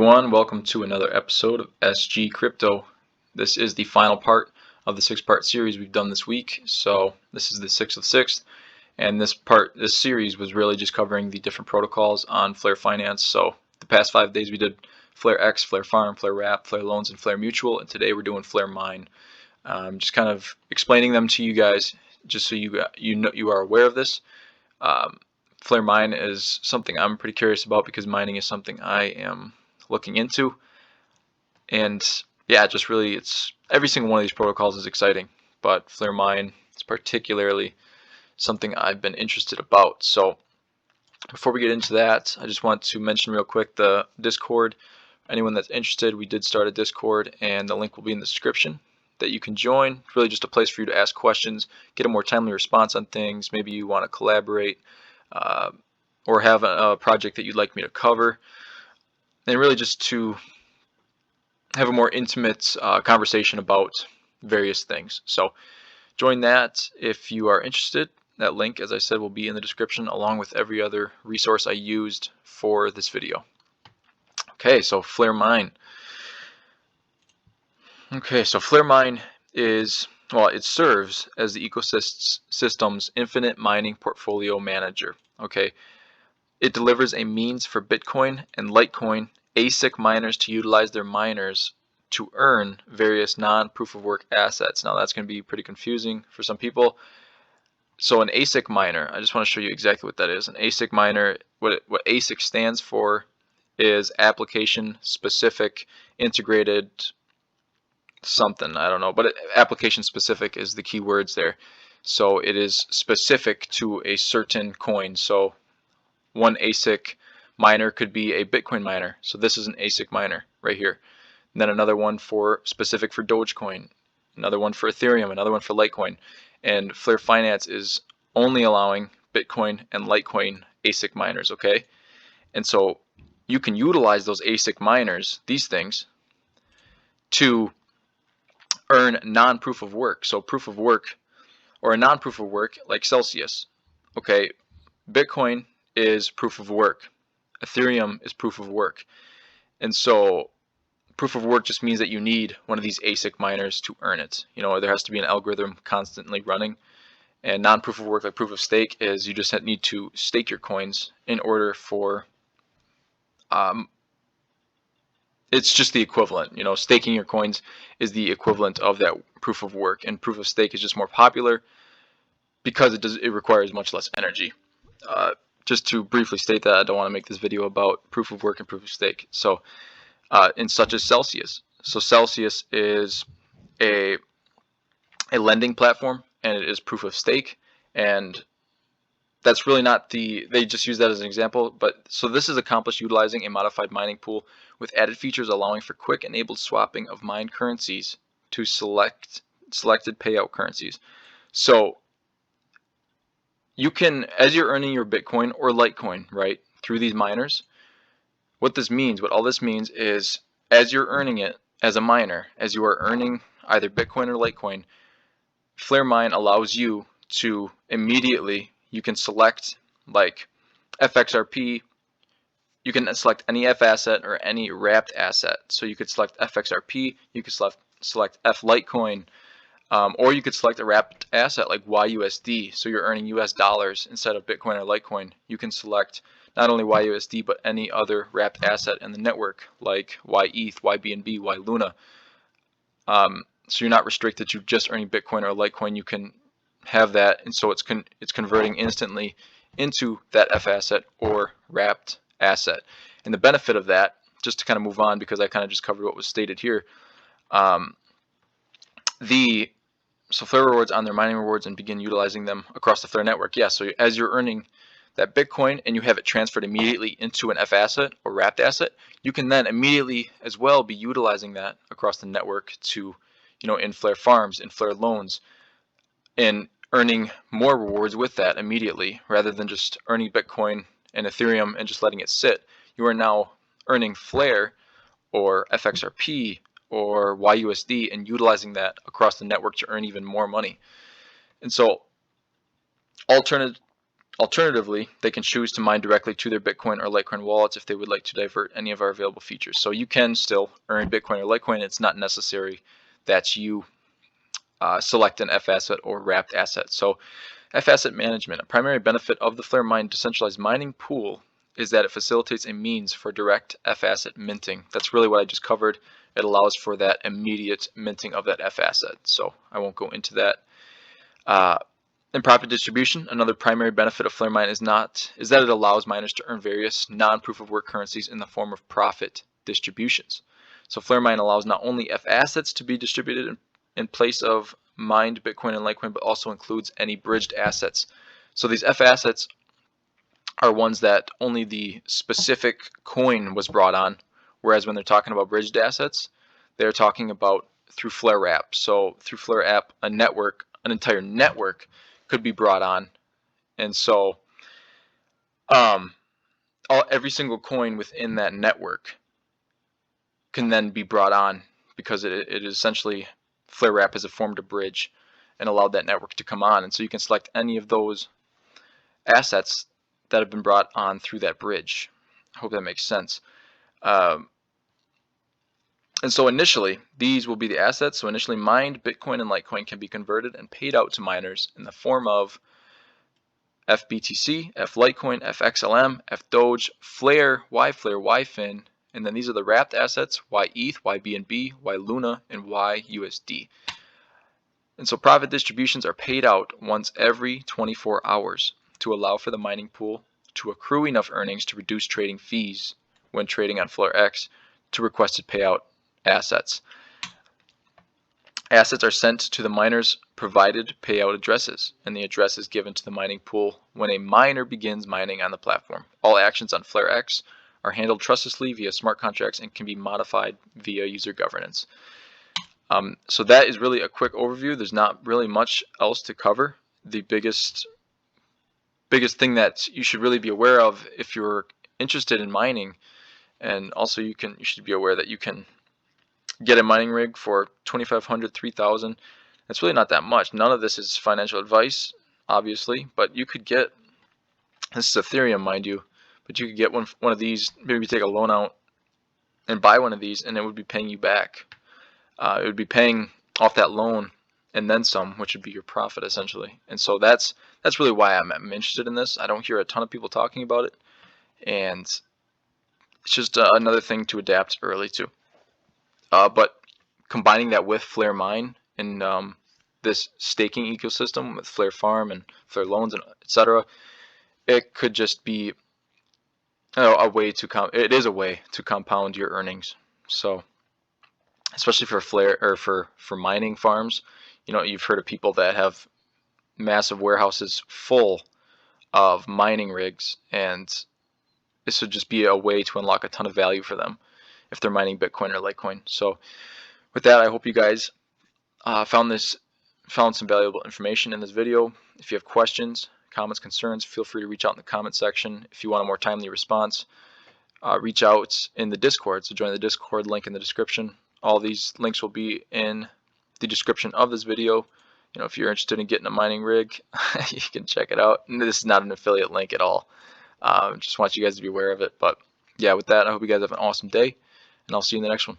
everyone, welcome to another episode of SG Crypto. This is the final part of the 6-part series we've done this week. So this is the 6th of 6th, and this series was really just covering the different protocols on Flare Finance. So the past 5 days we did FlareX, FlareFarm, FlareWrap, flareloans, and Flare Mutual, and today we're doing FlareMine. Just kind of explaining them to you guys, just so you are aware of this. FlareMine is something I'm pretty curious about because mining is something I am looking into, and yeah, just really, it's every single one of these protocols is exciting, but FlareMine is particularly something I've been interested about. So before we get into that, I just want to mention real quick the Discord. Anyone that's interested, we did start a Discord, and the link will be in the description that you can join. It's really just a place for you to ask questions, get a more timely response on things. Maybe you want to collaborate or have a project that you'd like me to cover, and really just to have a more intimate conversation about various things. So join that if you are interested. That link, as I said, will be in the description along with every other resource I used for this video. Okay, so FlareMine. Okay, so FlareMine is, well, it serves as the ecosystem's infinite mining portfolio manager. Okay, it delivers a means for Bitcoin and Litecoin ASIC miners to utilize their miners to earn various non-proof-of-work assets. Now that's going to be pretty confusing for some people. So an ASIC miner, I just want to show you exactly what that is. An ASIC miner, what ASIC stands for is application specific integrated something, I don't know, but application specific is the key words there. So it is specific to a certain coin. So one ASIC miner could be a Bitcoin miner. So this is an ASIC miner right here. And then another one specific for Dogecoin, another one for Ethereum, another one for Litecoin. And Flare Finance is only allowing Bitcoin and Litecoin ASIC miners, okay? And so you can utilize those ASIC miners, these things, to earn non-proof of work. So proof of work or a non-proof of work like Celsius. Okay, Bitcoin is proof of work. Ethereum is proof of work. And so proof of work just means that you need one of these ASIC miners to earn it. You know, there has to be an algorithm constantly running. And non-proof of work, like proof of stake, is you just need to stake your coins in order for it's just the equivalent. You know, staking your coins is the equivalent of that proof of work, and proof of stake is just more popular because it requires much less energy. Just to briefly state that, I don't want to make this video about proof of work and proof of stake. So in such as Celsius. So Celsius is a lending platform, and it is proof of stake, and that's really not they just use that as an example. But so this is accomplished utilizing a modified mining pool with added features allowing for quick enabled swapping of mined currencies to selected payout currencies. So you can, as you're earning your Bitcoin or Litecoin, right, through these miners, what all this means is as you're earning it as a miner, as you are earning either Bitcoin or Litecoin, FlareMine allows you to immediately, you can select like FXRP, you can select any F asset or any wrapped asset. So you could select FXRP, you could select F Litecoin, or you could select a wrapped asset like YUSD. So you're earning US dollars instead of Bitcoin or Litecoin. You can select not only YUSD but any other wrapped asset in the network like YETH, YBNB, YLuna. So you're not restricted to just earning Bitcoin or Litecoin. You can have that, and so it's converting instantly into that F asset or wrapped asset. And the benefit of that, just to kind of move on because I kind of just covered what was stated here, so Flare rewards on their mining rewards and begin utilizing them across the Flare network. Yeah, so as you're earning that Bitcoin and you have it transferred immediately into an F asset or wrapped asset, you can then immediately as well be utilizing that across the network to, you know, in Flare farms, in Flare loans, and earning more rewards with that immediately rather than just earning Bitcoin and Ethereum and just letting it sit. You are now earning Flare or FXRP or YUSD and utilizing that across the network to earn even more money. And so Alternatively, they can choose to mine directly to their Bitcoin or Litecoin wallets if they would like to divert any of our available features. So you can still earn Bitcoin or Litecoin. It's not necessary that you select an F asset or wrapped asset. So F asset management, a primary benefit of the FlareMine decentralized mining pool is that it facilitates a means for direct F asset minting. That's really what I just covered. It allows for that immediate minting of that F asset. So I won't go into that. In profit distribution, another primary benefit of FlareMine is that it allows miners to earn various non-proof of work currencies in the form of profit distributions. So FlareMine allows not only F assets to be distributed in place of mined Bitcoin and Litecoin, but also includes any bridged assets. So these F assets are ones that only the specific coin was brought on, whereas when they're talking about bridged assets, they're talking about through flarewrap. So through flarewrap, an entire network could be brought on, and so every single coin within that network can then be brought on because it is essentially flarewrap has formed a bridge and allowed that network to come on, and so you can select any of those assets that have been brought on through that bridge. I hope that makes sense. And so initially, these will be the assets. So initially, mined Bitcoin and Litecoin can be converted and paid out to miners in the form of FBTC, FLitecoin, FXLM, FDoge, Flare, YFlare, YFIN, and then these are the wrapped assets: YETH, YBNB, YLuna, and YUSD. And so profit distributions are paid out once every 24 hours to allow for the mining pool to accrue enough earnings to reduce trading fees when trading on FlareX to requested payout assets. Assets are sent to the miner's provided payout addresses, and the address is given to the mining pool when a miner begins mining on the platform. All actions on FlareX are handled trustlessly via smart contracts and can be modified via user governance. So that is really a quick overview. There's not really much else to cover. The biggest thing that you should really be aware of if you're interested in mining, and also you should be aware that you can get a mining rig for $2,500, $3,000. It's really not that much. None of this is financial advice, obviously, but you could get, this is Ethereum, mind you, but you could get one of these, maybe take a loan out and buy one of these, and it would be paying you back. It would be paying off that loan and then some, which would be your profit essentially. And so that's really why I'm interested in this. I don't hear a ton of people talking about it, and it's just another thing to adapt early to. But combining that with FlareMine and this staking ecosystem with FlareFarm and flareloans and etc., it could just be a way to compound your earnings. So especially for for mining farms, you've heard of people that have massive warehouses full of mining rigs, and this would just be a way to unlock a ton of value for them if they're mining Bitcoin or Litecoin. So with that, I hope you guys found some valuable information in this video. If you have questions, comments, concerns, feel free to reach out in the comment section. If you want a more timely response, reach out in the Discord. So join the Discord, link in the description. All these links will be in the description of this video. If you're interested in getting a mining rig, you can check it out. And this is not an affiliate link at all. Just want you guys to be aware of it. But yeah, with that, I hope you guys have an awesome day, and I'll see you in the next one.